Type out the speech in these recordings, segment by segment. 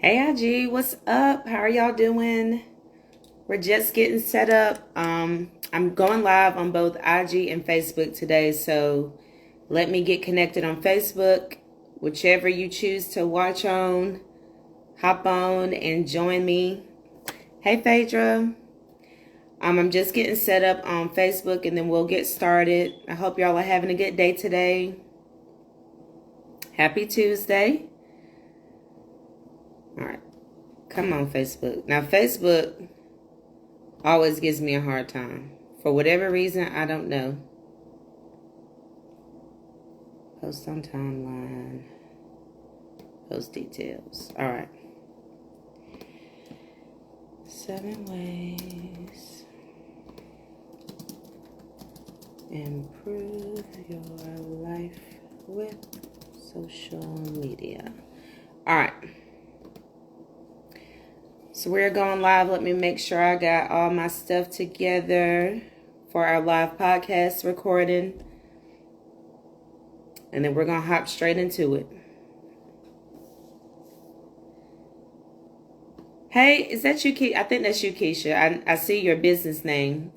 Hey IG, what's up? How are y'all doing? We're just getting set up. I'm going live on both IG and Facebook today, so let me get connected on Facebook. Whichever you choose to watch on, hop on and join me. Hey Phaedra. I'm just getting set up on Facebook and then we'll get started. I hope y'all are having a good day today. Happy Tuesday. All right. Come on, Facebook. Now, Facebook always gives me a hard time. For whatever reason, I don't know. Post on timeline. Post details. All right. 7 ways. Improve your life with social media. All right. So we're going live. Let me make sure I got all my stuff together for our live podcast recording. And then we're going to hop straight into it. Hey, is that you, Keisha? I think that's you, Keisha. I see your business name.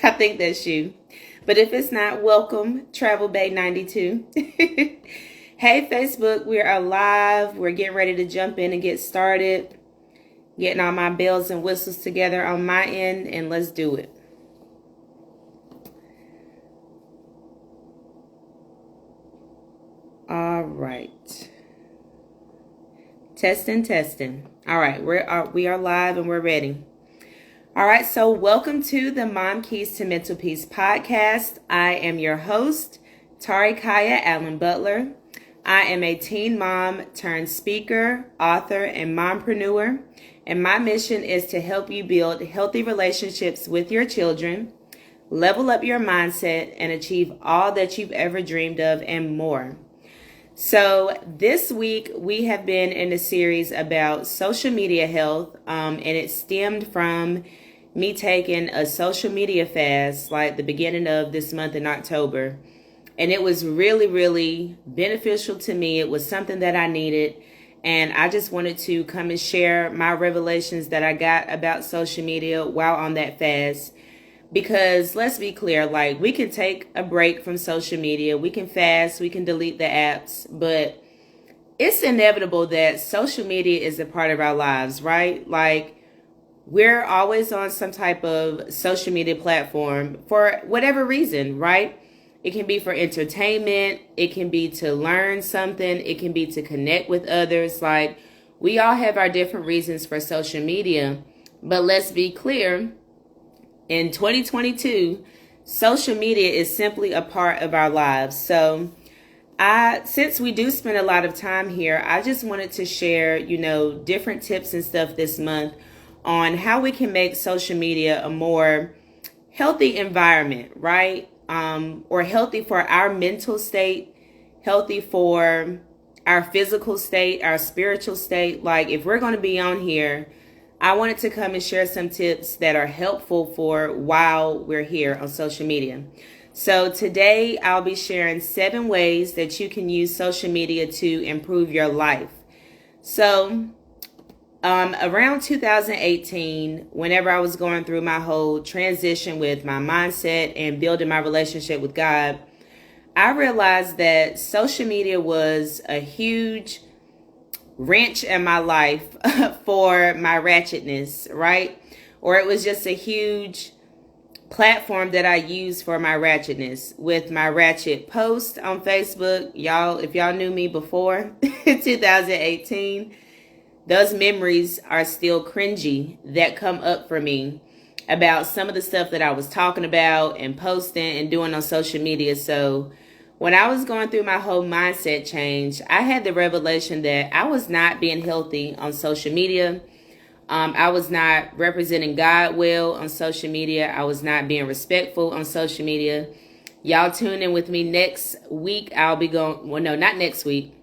I think that's you. But if it's not, welcome, Travel Bay 92. Hey, Facebook, we are live. We're getting ready to jump in and get started. Getting all my bells and whistles together on my end, and let's do it. All right. Testing. All right, we are live and we're ready. All right, so welcome to the Mom Keys to Mental Peace podcast. I am your host, Tari Kaya Allen Butler. I am a teen mom turned speaker, author, and mompreneur. And my mission is to help you build healthy relationships with your children, level up your mindset, and achieve all that you've ever dreamed of and more. So this week we have been in a series about social media health, and it stemmed from me taking a social media fast like the beginning of this month in October. And it was really, really beneficial to me. It was something that I needed. And I just wanted to come and share my revelations that I got about social media while on that fast. Because let's be clear, like we can take a break from social media. We can fast, we can delete the apps. But it's inevitable that social media is a part of our lives, right? Like we're always on some type of social media platform for whatever reason, right? It can be for entertainment. It can be to learn something. It can be to connect with others. Like we all have our different reasons for social media. But let's be clear. In 2022, social media is simply a part of our lives. So since we do spend a lot of time here, I just wanted to share, different tips and stuff this month on how we can make social media a more healthy environment, right? Or healthy for our mental state, healthy for our physical state, our spiritual state. Like if we're going to be on here, I wanted to come and share some tips that are helpful for while we're here on social media. So today I'll be sharing 7 ways that you can use social media to improve your life. So around 2018, whenever I was going through my whole transition with my mindset and building my relationship with God, I realized that social media was a huge wrench in my life for my ratchetness, right? Or it was just a huge platform that I used for my ratchetness with my ratchet post on Facebook. Y'all, if y'all knew me before 2018, those memories are still cringy that come up for me about some of the stuff that I was talking about and posting and doing on social media. So when I was going through my whole mindset change, I had the revelation that I was not being healthy on social media. I was not representing God well on social media. I was not being respectful on social media. Y'all tune in with me next week. I'll be going, well, no, not next week.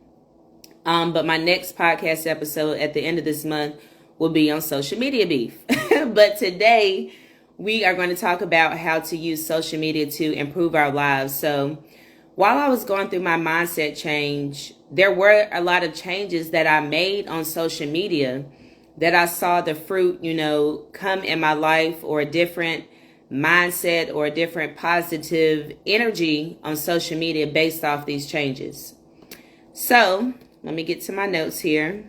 But my next podcast episode at the end of this month will be on social media beef. But today we are going to talk about how to use social media to improve our lives. So while I was going through my mindset change there were a lot of changes that I made on social media that I saw the fruit, come in my life, or a different mindset or a different positive energy on social media based off these changes. So let me get to my notes here.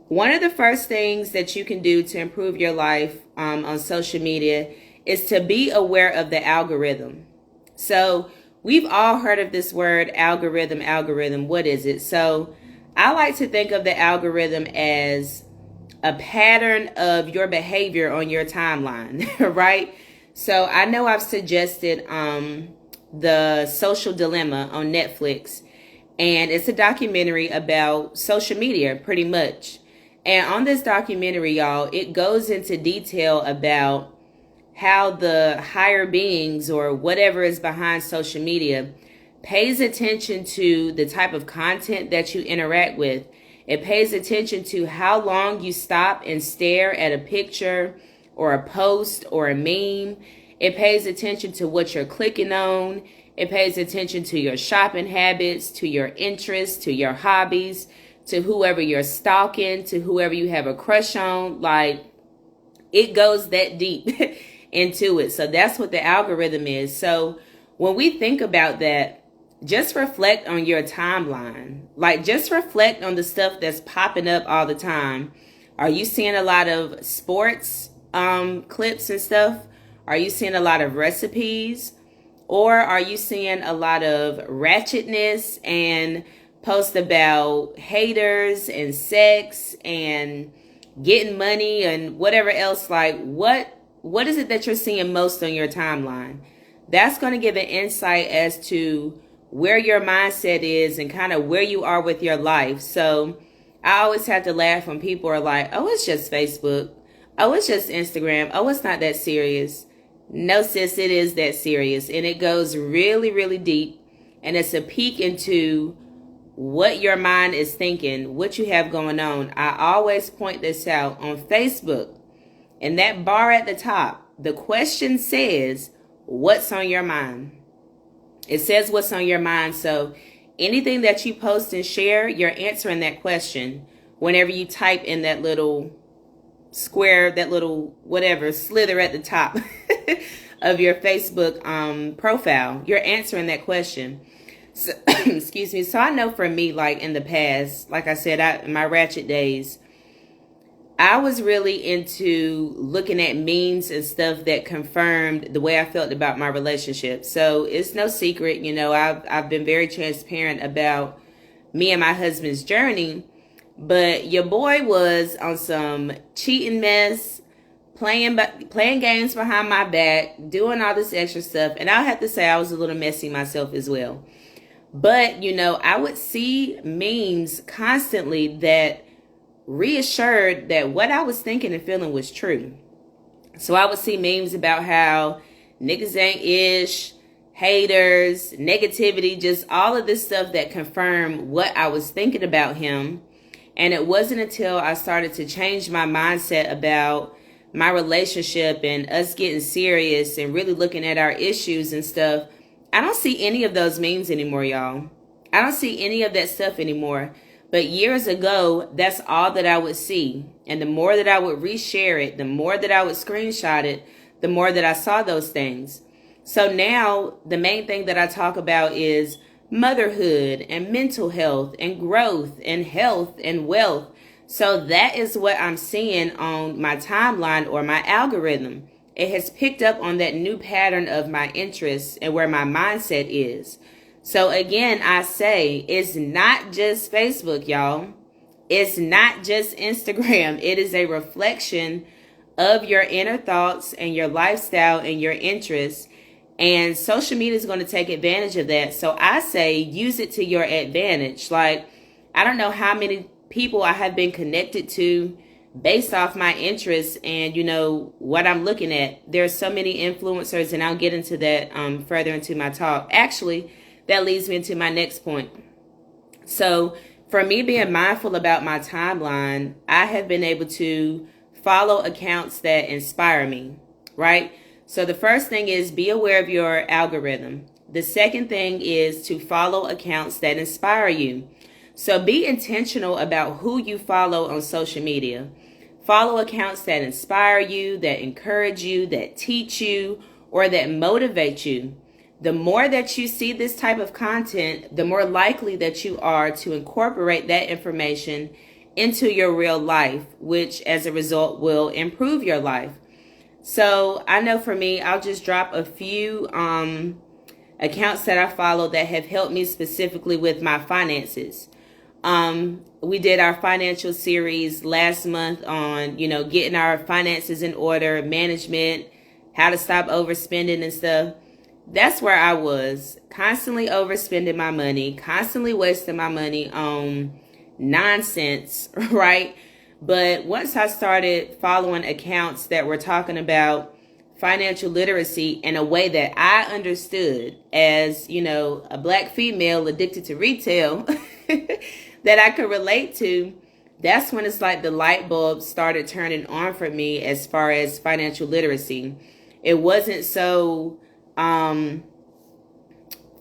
One of the first things that you can do to improve your life on social media is to be aware of the algorithm. So we've all heard of this word algorithm. What is it? So I like to think of the algorithm as a pattern of your behavior on your timeline, right? So I know I've suggested The Social Dilemma on Netflix, and it's a documentary about social media, pretty much. And on this documentary, y'all, it goes into detail about how the higher beings, or whatever is behind social media, pays attention to the type of content that you interact with. It pays attention to how long you stop and stare at a picture or a post or a meme. It pays attention to what you're clicking on. It pays attention to your shopping habits, to your interests, to your hobbies, to whoever you're stalking, to whoever you have a crush on. Like, it goes that deep into it. So that's what the algorithm is. So when we think about that, just reflect on your timeline. Like, just reflect on the stuff that's popping up all the time. Are you seeing a lot of sports clips and stuff? Are you seeing a lot of recipes? Or are you seeing a lot of ratchetness and posts about haters and sex and getting money and whatever else? Like, what is it that you're seeing most on your timeline? That's going to give an insight as to where your mindset is and kind of where you are with your life. So I always have to laugh when people are like, oh, it's just Facebook. Oh, it's just Instagram. Oh, it's not that serious. No, sis, it is that serious. And it goes really, really deep. And it's a peek into what your mind is thinking, what you have going on. I always point this out on Facebook. And that bar at the top, the question says, what's on your mind? It says what's on your mind. So anything that you post and share, you're answering that question whenever you type in that little square, that little whatever, slither at the top of your Facebook profile. You're answering that question. So, excuse me. So I know for me, like in the past, like I said, in my ratchet days, I was really into looking at memes and stuff that confirmed the way I felt about my relationship. So it's no secret, I've been very transparent about me and my husband's journey. But your boy was on some cheating mess, playing games behind my back, doing all this extra stuff. And I'll have to say I was a little messy myself as well. But, I would see memes constantly that reassured that what I was thinking and feeling was true. So I would see memes about how niggas ain't ish, haters, negativity, just all of this stuff that confirmed what I was thinking about him. And it wasn't until I started to change my mindset about my relationship and us getting serious and really looking at our issues and stuff. I don't see any of those memes anymore, y'all. I don't see any of that stuff anymore. But years ago, that's all that I would see. And the more that I would reshare it, the more that I would screenshot it, the more that I saw those things. So now the main thing that I talk about is motherhood and mental health and growth and health and wealth. So that is what I'm seeing on my timeline or my algorithm. It has picked up on that new pattern of my interests and where my mindset is. So again, I say it's not just Facebook, y'all. It's not just Instagram. It is a reflection of your inner thoughts and your lifestyle and your interests. And social media is going to take advantage of that. So I say use it to your advantage. Like, I don't know how many people I have been connected to based off my interests and, what I'm looking at. There's so many influencers, and I'll get into that further into my talk. Actually, that leads me into my next point. So for me being mindful about my timeline, I have been able to follow accounts that inspire me, right? So the first thing is be aware of your algorithm. The second thing is to follow accounts that inspire you. So be intentional about who you follow on social media. Follow accounts that inspire you, that encourage you, that teach you, or that motivate you. The more that you see this type of content, the more likely that you are to incorporate that information into your real life, which as a result will improve your life. So I know for me, I'll just drop a few accounts that I follow that have helped me specifically with my finances. We did our financial series last month on, getting our finances in order, management, how to stop overspending and stuff. That's where I was, constantly overspending my money, constantly wasting my money on nonsense, right? But once I started following accounts that were talking about financial literacy in a way that I understood as, a Black female addicted to retail that I could relate to, that's when it's like the light bulb started turning on for me as far as financial literacy. It wasn't so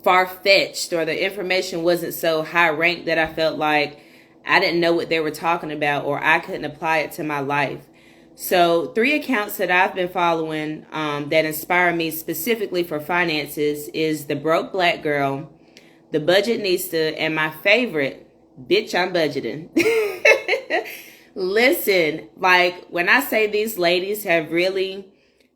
far-fetched, or the information wasn't so high-ranked that I felt like I didn't know what they were talking about or I couldn't apply it to my life. So 3 accounts that I've been following that inspire me specifically for finances is the Broke Black Girl, the Budgetnista, and my favorite, Bitch, I'm Budgeting. Listen, like when I say these ladies have really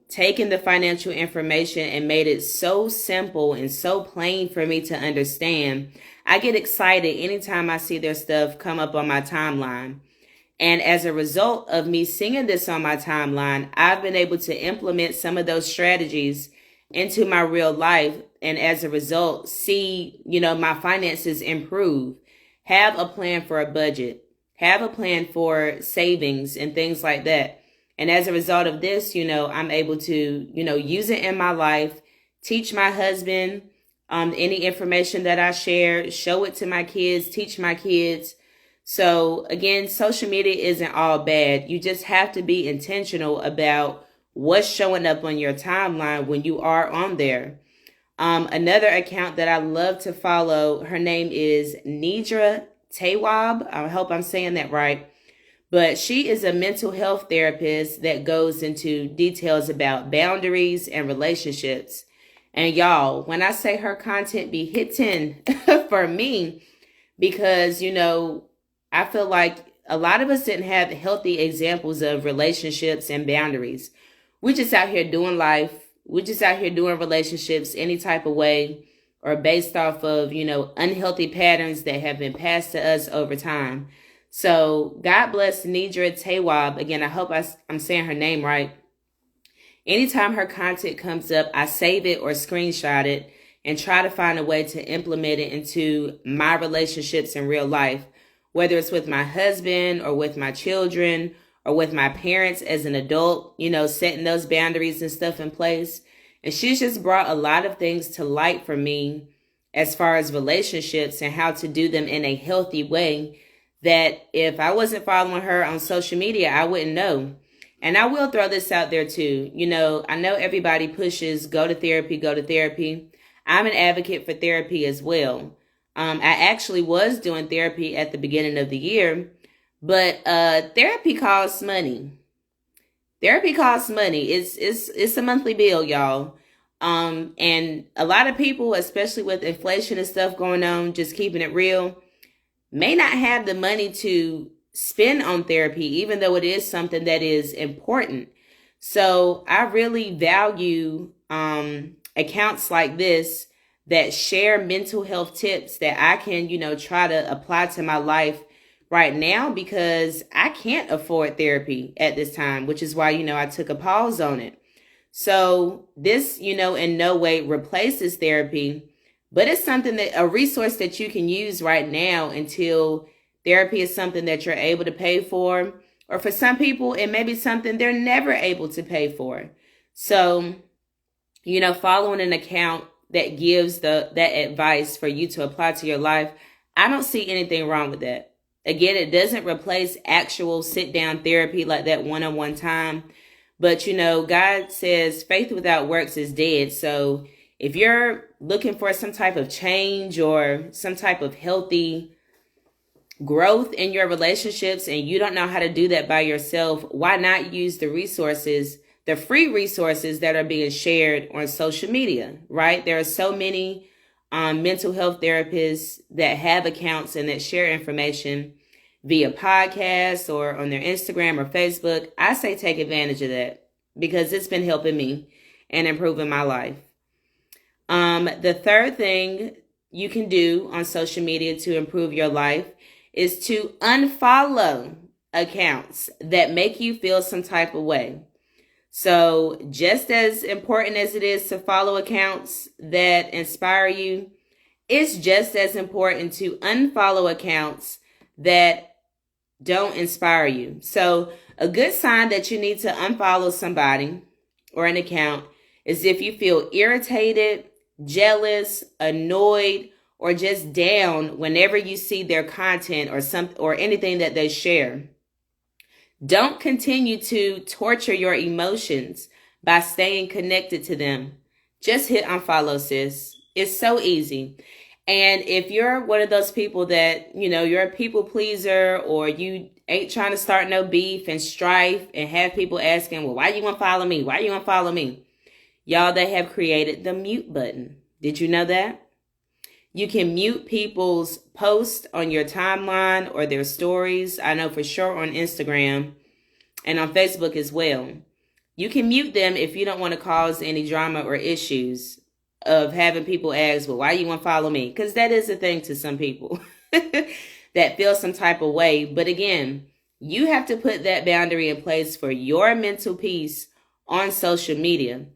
taken the financial information and made it so simple and so plain for me to understand, I get excited anytime I see their stuff come up on my timeline. And as a result of me seeing this on my timeline, I've been able to implement some of those strategies into my real life. And as a result, see, my finances improve. Have a plan for a budget. Have a plan for savings and things like that. And as a result of this, I'm able to, use it in my life, teach my husband any information that I share, show it to my kids, teach my kids. So again, social media isn't all bad. You just have to be intentional about what's showing up on your timeline when you are on there. Another account that I love to follow, her name is Nidra Tawab. I hope I'm saying that right. But she is a mental health therapist that goes into details about boundaries and relationships. And y'all, when I say her content be hitting for me, because, I feel like a lot of us didn't have healthy examples of relationships and boundaries. We're just out here doing life. We're just out here doing relationships any type of way, or based off of, unhealthy patterns that have been passed to us over time. So God bless Nidra Tawab. Again, I hope I'm saying her name right. Anytime her content comes up, I save it or screenshot it and try to find a way to implement it into my relationships in real life, whether it's with my husband or with my children or with my parents as an adult, setting those boundaries and stuff in place. And she's just brought a lot of things to light for me as far as relationships and how to do them in a healthy way, that if I wasn't following her on social media, I wouldn't know. And I will throw this out there too. I know everybody pushes go to therapy, go to therapy. I'm an advocate for therapy as well. I actually was doing therapy at the beginning of the year, but therapy costs money. Therapy costs money. It's a monthly bill, y'all. And a lot of people, especially with inflation and stuff going on, just keeping it real, may not have the money to spend on therapy, even though it is something that is important. So I really value accounts like this that share mental health tips that I can, try to apply to my life right now, because I can't afford therapy at this time, which is why, I took a pause on it. So this, in no way replaces therapy, but it's something a resource that you can use right now until therapy is something that you're able to pay for. Or for some people, it may be something they're never able to pay for. So, following an account that gives that advice for you to apply to your life, I don't see anything wrong with that. Again, it doesn't replace actual sit-down therapy like that one-on-one time. But, God says faith without works is dead. So If you're looking for some type of change or some type of healthy growth in your relationships and you don't know how to do that by yourself, why not use the resources, the free resources that are being shared on social media, right? There are so many mental health therapists that have accounts and that share information via podcasts or on their Instagram or Facebook. I say take advantage of that because it's been helping me and improving my life. The third thing you can do on social media to improve your life is to unfollow accounts that make you feel some type of way. So just as important as it is to follow accounts that inspire you, it's just as important to unfollow accounts that don't inspire you. So a good sign that you need to unfollow somebody or an account is if you feel irritated, jealous, annoyed, or just down whenever you see their content or anything that they share. Don't continue to torture your emotions by staying connected to them. Just hit unfollow, sis. It's so easy. And if you're one of those people that, you're a people pleaser or you ain't trying to start no beef and strife and have people asking, well, why you unfollow me? Why you unfollow me? Y'all, they have created the mute button. Did you know that? You can mute people's posts on your timeline or their stories. I know for sure on Instagram and on Facebook as well. You can mute them if you don't want to cause any drama or issues of having people ask, well, why you unfollow me? Because that is a thing to some people that feel some type of way. But again, you have to put that boundary in place for your mental peace on social media.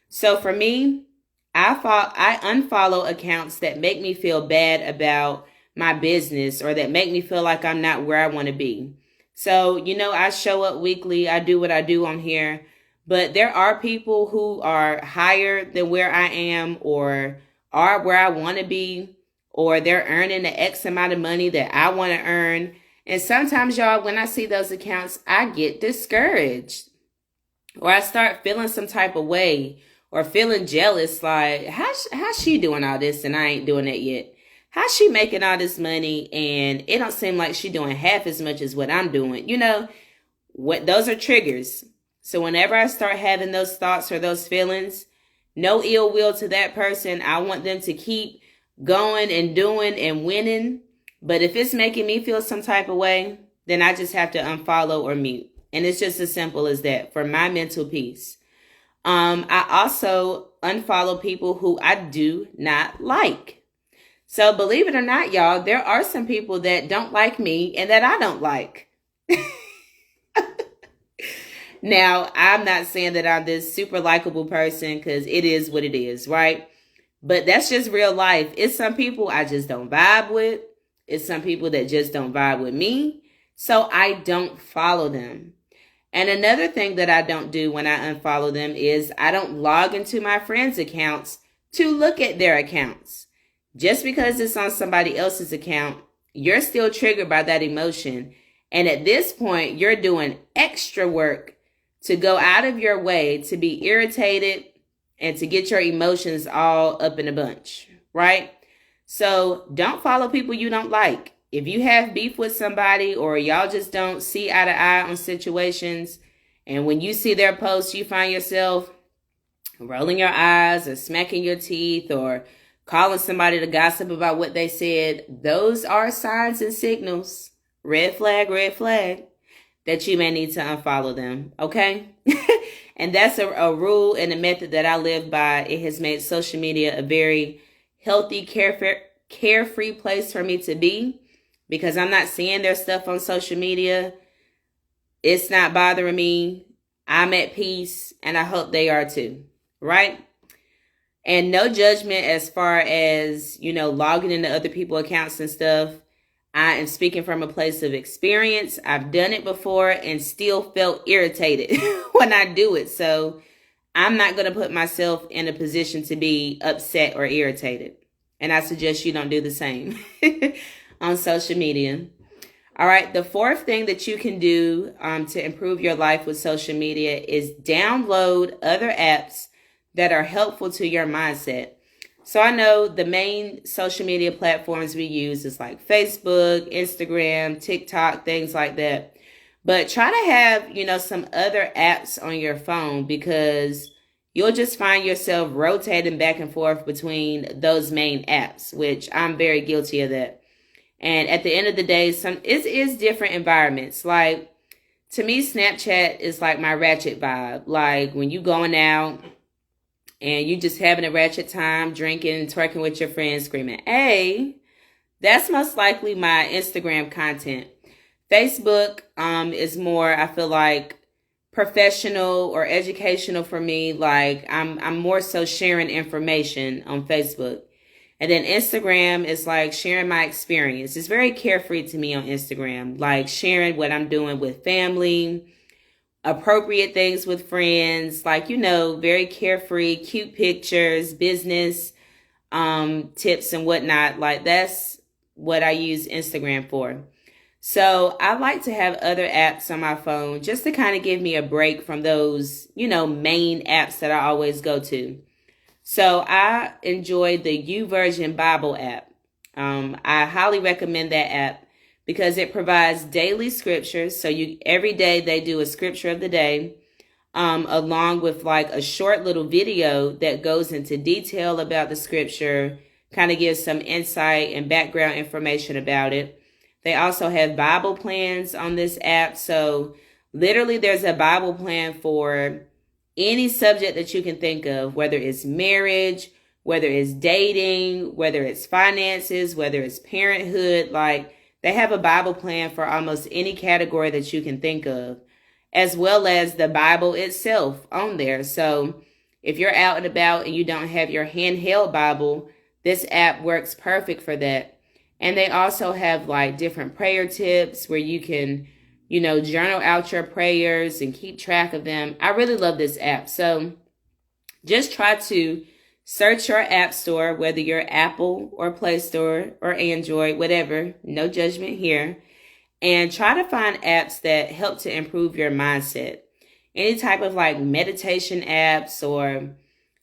So for me, I unfollow accounts that make me feel bad about my business or that make me feel like I'm not where I want to be. So, I show up weekly. I do what I do on here. But there are people who are higher than where I am or are where I want to be, or they're earning the X amount of money that I want to earn. And sometimes, y'all, when I see those accounts, I get discouraged or I start feeling some type of way or feeling jealous. Like, how's she doing all this and I ain't doing it yet? How's she making all this money and it don't seem like she doing half as much as what I'm doing? Those are triggers. So whenever I start having those thoughts or those feelings, no ill will to that person. I want them to keep going and doing and winning. But if it's making me feel some type of way, then I just have to unfollow or mute. And it's just as simple as that for my mental peace. I also unfollow people who I do not like. So believe it or not, y'all, there are some people that don't like me and that I don't like. Now, I'm not saying that I'm this super likable person because it is what it is, right? But that's just real life. It's some people I just don't vibe with. It's some people that just don't vibe with me. So I don't follow them. And another thing that I don't do when I unfollow them is I don't log into my friends' accounts to look at their accounts. Just because it's on somebody else's account, you're still triggered by that emotion. And at this point, you're doing extra work to go out of your way to be irritated and to get your emotions all up in a bunch, right? So don't follow people you don't like. If you have beef with somebody or y'all just don't see eye to eye on situations, and when you see their posts, you find yourself rolling your eyes or smacking your teeth or calling somebody to gossip about what they said, those are signs and signals, red flag, that you may need to unfollow them, okay? And that's a rule and a method that I live by. It has made social media a very healthy, carefree place for me to be because I'm not seeing their stuff on social media. It's not bothering me. I'm at peace, and I hope they are too, right? And no judgment as far as, logging into other people's accounts and stuff. I am speaking from a place of experience. I've done it before and still felt irritated when I do it. So I'm not going to put myself in a position to be upset or irritated. And I suggest you don't do the same on social media. All right. The fourth thing that you can do to improve your life with social media is download other apps that are helpful to your mindset. So I know the main social media platforms we use is like Facebook, Instagram, TikTok, things like that. But try to have, some other apps on your phone, because you'll just find yourself rotating back and forth between those main apps, which I'm very guilty of that. And at the end of the day, it is different environments. Like, to me, Snapchat is like my ratchet vibe. Like when you going out and you just having a ratchet time, drinking, twerking with your friends, screaming, "Hey," that's most likely my Instagram content. Facebook is more, I feel like, professional or educational for me. Like I'm more so sharing information on Facebook. And then Instagram is like sharing my experience. It's very carefree to me on Instagram, like sharing what I'm doing with family, appropriate things with friends, like, very carefree, cute pictures, business tips and whatnot. Like that's what I use Instagram for. So I like to have other apps on my phone just to kind of give me a break from those, main apps that I always go to. So I enjoy the YouVersion Bible app. I highly recommend that app because it provides daily scriptures. So every day they do a scripture of the day, along with like a short little video that goes into detail about the scripture, kind of gives some insight and background information about it. They also have Bible plans on this app. So literally there's a Bible plan for any subject that you can think of, whether it's marriage, whether it's dating, whether it's finances, whether it's parenthood. Like they have a Bible plan for almost any category that you can think of, as well as the Bible itself on there. So if you're out and about and you don't have your handheld Bible, this app works perfect for that. And they also have like different prayer tips where you can, journal out your prayers and keep track of them. I really love this app. So just try to search your app store, whether you're Apple or Play Store or Android, whatever, no judgment here. And try to find apps that help to improve your mindset. Any type of like meditation apps or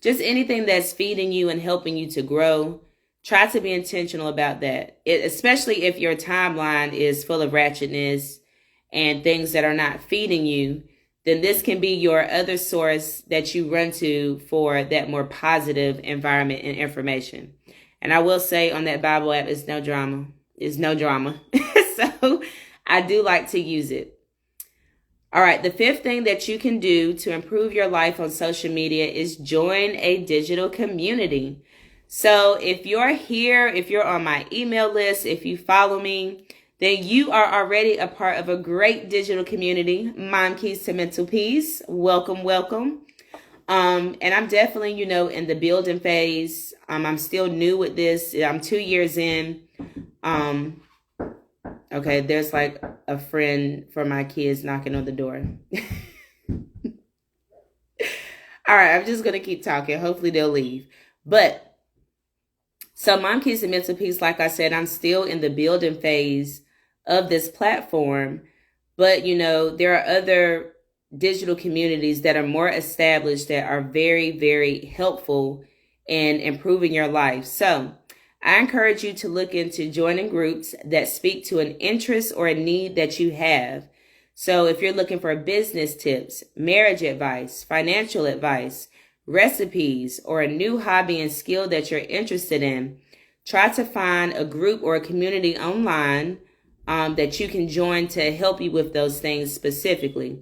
just anything that's feeding you and helping you to grow. Try to be intentional about that, especially if your timeline is full of ratchetness and things that are not feeding you. Then this can be your other source that you run to for that more positive environment and information. And I will say on that Bible app, it's no drama. It's no drama. So I do like to use it. All right, the fifth thing that you can do to improve your life on social media is join a digital community. So if you're here, if you're on my email list, if you follow me, then you are already a part of a great digital community, Mom Keys to Mental Peace. Welcome, welcome. And I'm definitely, in the building phase. I'm still new with this. I'm 2 years in. Okay, there's like a friend for my kids knocking on the door. All right, I'm just going to keep talking. Hopefully they'll leave. So Mom Keys to Mental Peace, like I said, I'm still in the building phase of this platform. But, there are other digital communities that are more established that are very, very helpful in improving your life. So I encourage you to look into joining groups that speak to an interest or a need that you have. So if you're looking for business tips, marriage advice, financial advice, recipes, or a new hobby and skill that you're interested in, try to find a group or a community online that you can join to help you with those things specifically.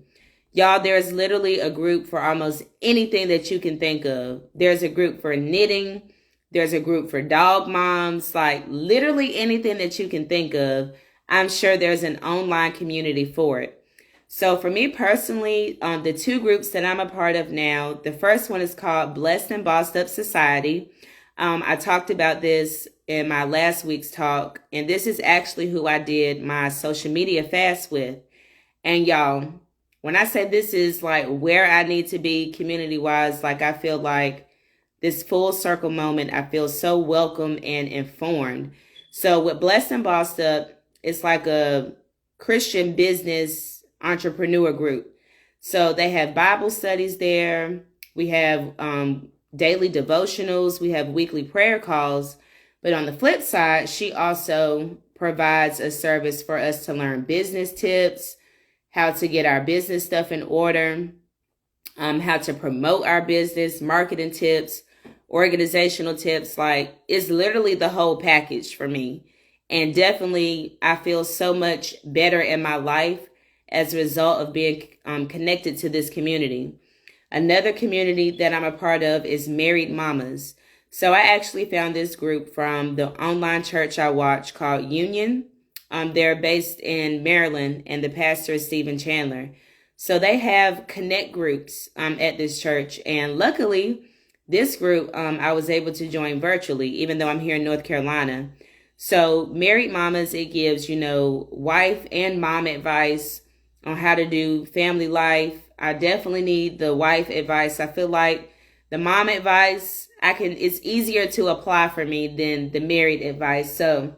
Y'all, there's literally a group for almost anything that you can think of. There's a group for knitting. There's a group for dog moms, like literally anything that you can think of. I'm sure there's an online community for it. So for me personally, the two groups that I'm a part of now, the first one is called Blessed and Bossed Up Society. I talked about this in my last week's talk, and this is actually who I did my social media fast with. And y'all, when I say this is like where I need to be community-wise, like I feel like this full circle moment, I feel so welcome and informed. So with Blessed and Bossed Up, it's like a Christian business entrepreneur group. So they have Bible studies there. We have daily devotionals. We have weekly prayer calls. But on the flip side, she also provides a service for us to learn business tips, how to get our business stuff in order, how to promote our business, marketing tips, organizational tips. Like, it's literally the whole package for me. And definitely, I feel so much better in my life as a result of being connected to this community. Another community that I'm a part of is Married Mamas. So I actually found this group from the online church I watch called Union. They're based in Maryland, and the pastor is Stephen Chandler. So they have connect groups at this church. And luckily, this group I was able to join virtually, even though I'm here in North Carolina. So Married Mamas, it gives, wife and mom advice on how to do family life. I definitely need the wife advice. I feel like the mom advice, it's easier to apply for me than the married advice. So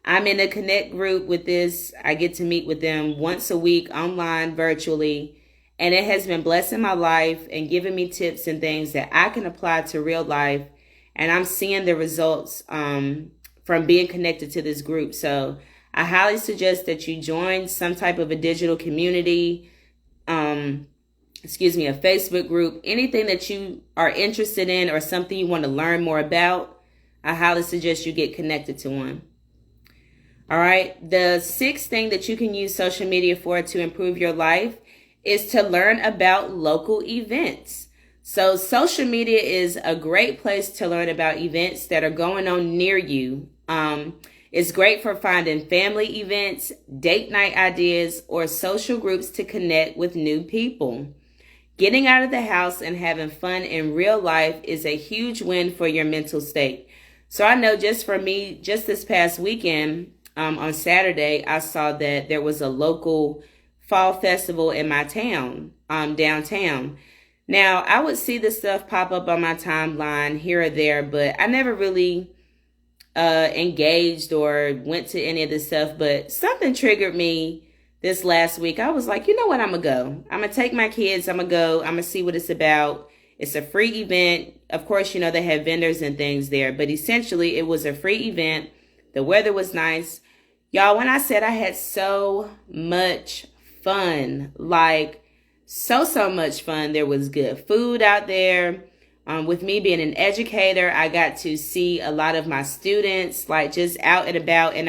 I'm in a connect group with this. I get to meet with them once a week online, virtually. And it has been blessing my life and giving me tips and things that I can apply to real life. And I'm seeing the results from being connected to this group. So I highly suggest that you join some type of a digital community, a Facebook group, anything that you are interested in or something you want to learn more about. I highly suggest you get connected to one. All right. The sixth thing that you can use social media for to improve your life is to learn about local events. So social media is a great place to learn about events that are going on near you. It's great for finding family events, date night ideas, or social groups to connect with new people. Getting out of the house and having fun in real life is a huge win for your mental state. So I know just for me, just this past weekend, on Saturday, I saw that there was a local fall festival in my town, downtown. Now, I would see this stuff pop up on my timeline here or there, but I never really engaged or went to any of this stuff. But something triggered me this last week. I was like, you know what? I'm going to go. I'm going to take my kids. I'm going to go. I'm going to see what it's about. It's a free event. Of course, they have vendors and things there, but essentially it was a free event. The weather was nice. Y'all, when I said I had so much fun, like so much fun. There was good food out there. With me being an educator, I got to see a lot of my students, like just out and about in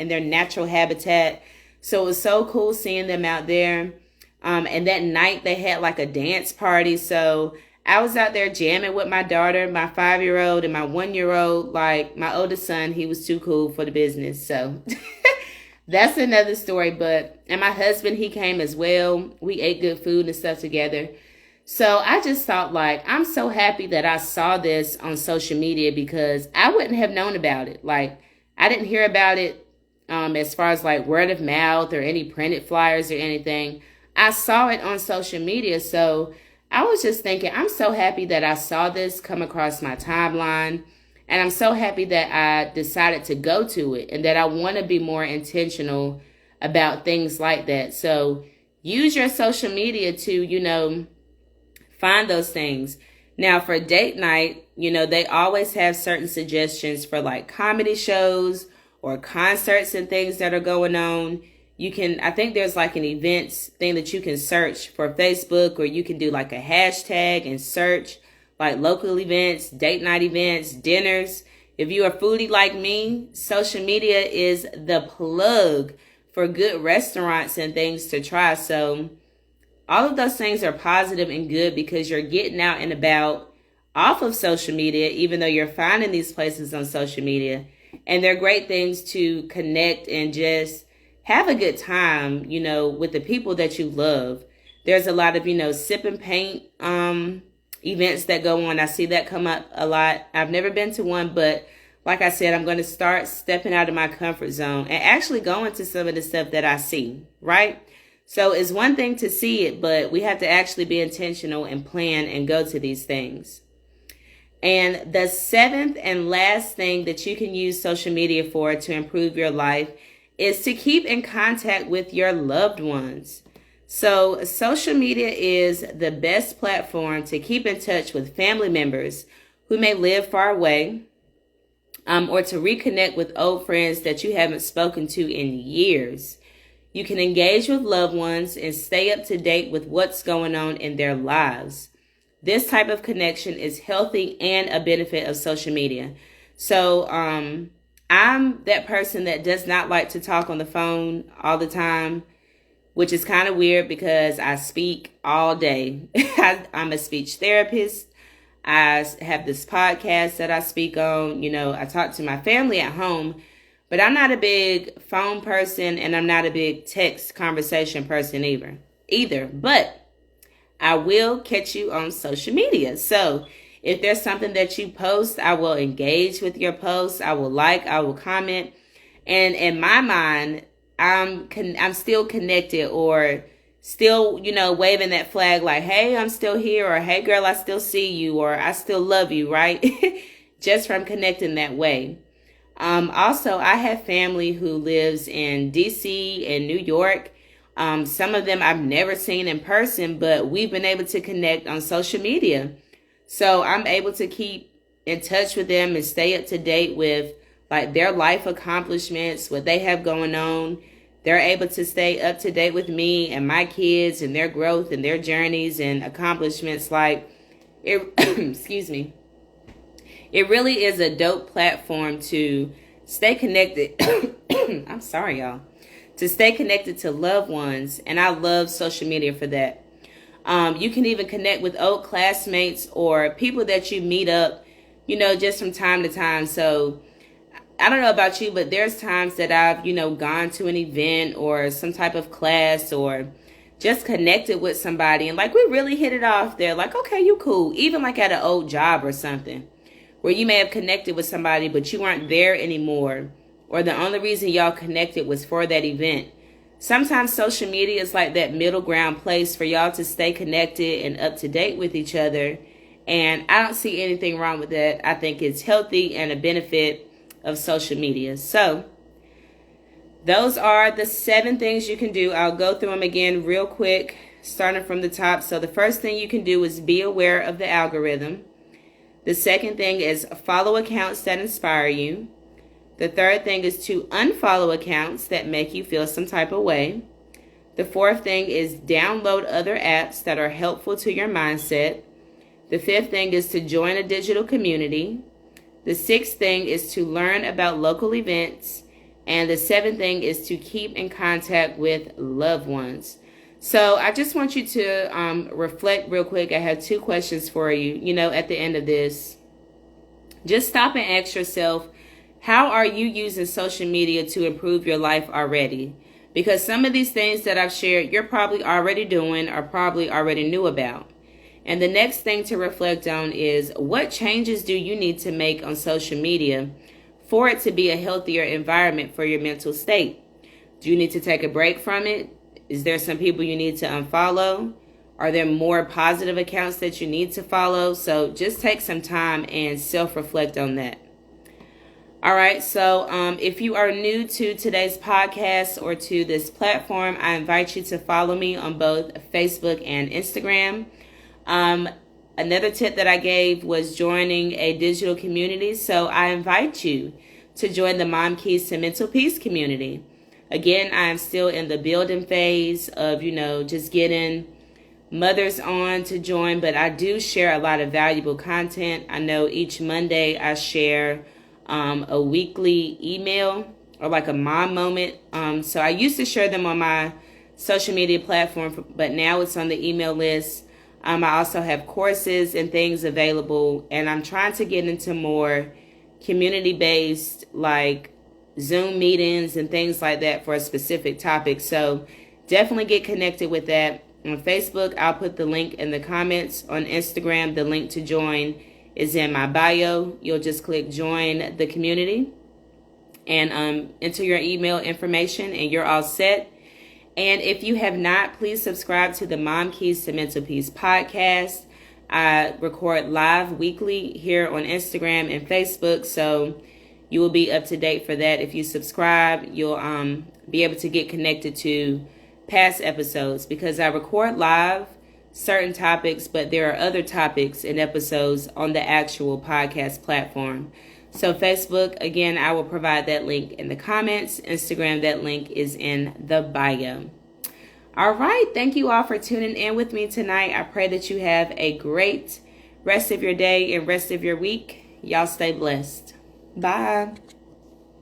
their natural habitat. So it was so cool seeing them out there. And that night they had like a dance party. So I was out there jamming with my daughter, my 5-year-old, and my 1-year-old. Like my oldest son, he was too cool for the business. So that's another story. And my husband, he came as well. We ate good food and stuff together. So I just thought, like, I'm so happy that I saw this on social media because I wouldn't have known about it. Like, I didn't hear about it as far as like word of mouth or any printed flyers or anything. I saw it on social media. So I was just thinking, I'm so happy that I saw this come across my timeline. And I'm so happy that I decided to go to it and that I want to be more intentional about things like that. So use your social media to, find those things. Now for date night, they always have certain suggestions for like comedy shows or concerts and things that are going on. I think there's like an events thing that you can search for Facebook, or you can do like a hashtag and search like local events, date night events, dinners. If you're a foodie like me, social media is the plug for good restaurants and things to try. So all of those things are positive and good because you're getting out and about off of social media, even though you're finding these places on social media. And they're great things to connect and just have a good time, with the people that you love. There's a lot of, sip and paint events that go on. I see that come up a lot. I've never been to one, but like I said, I'm going to start stepping out of my comfort zone and actually going to some of the stuff that I see, right? So it's one thing to see it, but we have to actually be intentional and plan and go to these things. And the seventh and last thing that you can use social media for to improve your life is to keep in contact with your loved ones. So social media is the best platform to keep in touch with family members who may live far away, or to reconnect with old friends that you haven't spoken to in years. You can engage with loved ones and stay up to date with what's going on in their lives. This type of connection is healthy and a benefit of social media. So I'm that person that does not like to talk on the phone all the time, which is kind of weird because I speak all day. I'm a speech therapist. I have this podcast that I speak on. I talk to my family at home, but I'm not a big phone person and I'm not a big text conversation person either. But I will catch you on social media. So if there's something that you post, I will engage with your posts. I will I will comment. And in my mind, I'm still connected, or still, waving that flag like, hey, I'm still here, or hey, girl, I still see you, or I still love you, right? Just from connecting that way. Also, I have family who lives in DC and New York. Some of them I've never seen in person, but we've been able to connect on social media. So I'm able to keep in touch with them and stay up to date with like their life accomplishments, what they have going on. They're able to stay up to date with me and my kids and their growth and their journeys and accomplishments. Like it, excuse me. It really is a dope platform to stay connected. I'm sorry, y'all. To stay connected to loved ones. And I love social media for that. You can even connect with old classmates or people that you meet up, just from time to time. So I don't know about you, but there's times that I've, gone to an event or some type of class or just connected with somebody. And like, we really hit it off there. Like, okay, you cool. Even like at an old job or something where you may have connected with somebody, but you weren't there anymore. Or the only reason y'all connected was for that event. Sometimes social media is like that middle ground place for y'all to stay connected and up to date with each other. And I don't see anything wrong with that. I think it's healthy and a benefit of social media. So those are the 7 things you can do. I'll go through them again real quick, starting from the top. So the first thing you can do is be aware of the algorithm. The second thing is follow accounts that inspire you. The third thing is to unfollow accounts that make you feel some type of way. The fourth thing is download other apps that are helpful to your mindset. The fifth thing is to join a digital community. The sixth thing is to learn about local events. And the seventh thing is to keep in contact with loved ones. So I just want you to reflect real quick. I have 2 questions for you, at the end of this. Just stop and ask yourself, how are you using social media to improve your life already? Because some of these things that I've shared, you're probably already doing or probably already knew about. And the next thing to reflect on is, what changes do you need to make on social media for it to be a healthier environment for your mental state? Do you need to take a break from it? Is there some people you need to unfollow? Are there more positive accounts that you need to follow? So just take some time and self-reflect on that. All right, so if you are new to today's podcast or to this platform, I invite you to follow me on both Facebook and Instagram. Another tip that I gave was joining a digital community. So I invite you to join the Mom Keys to Mental Peace community. Again, I am still in the building phase of, just getting mothers on to join, but I do share a lot of valuable content. I know each Monday I share a weekly email or like a mom moment. So I used to share them on my social media platform, but now it's on the email list. I also have courses and things available, and I'm trying to get into more community-based like Zoom meetings and things like that for a specific topic. So definitely get connected with that. On Facebook, I'll put the link in the comments. On Instagram, the link to join is in my bio. You'll just click join the community and enter your email information and you're all set. And if you have not, please subscribe to the Mom Keys to Mental Peace podcast. I record live weekly here on Instagram and Facebook, so you will be up to date for that. If you subscribe, you'll be able to get connected to past episodes because I record live certain topics, but there are other topics and episodes on the actual podcast platform. So Facebook, again, I will provide that link in the comments. Instagram, that link is in the bio. All right. Thank you all for tuning in with me tonight. I pray that you have a great rest of your day and rest of your week. Y'all stay blessed. Bye.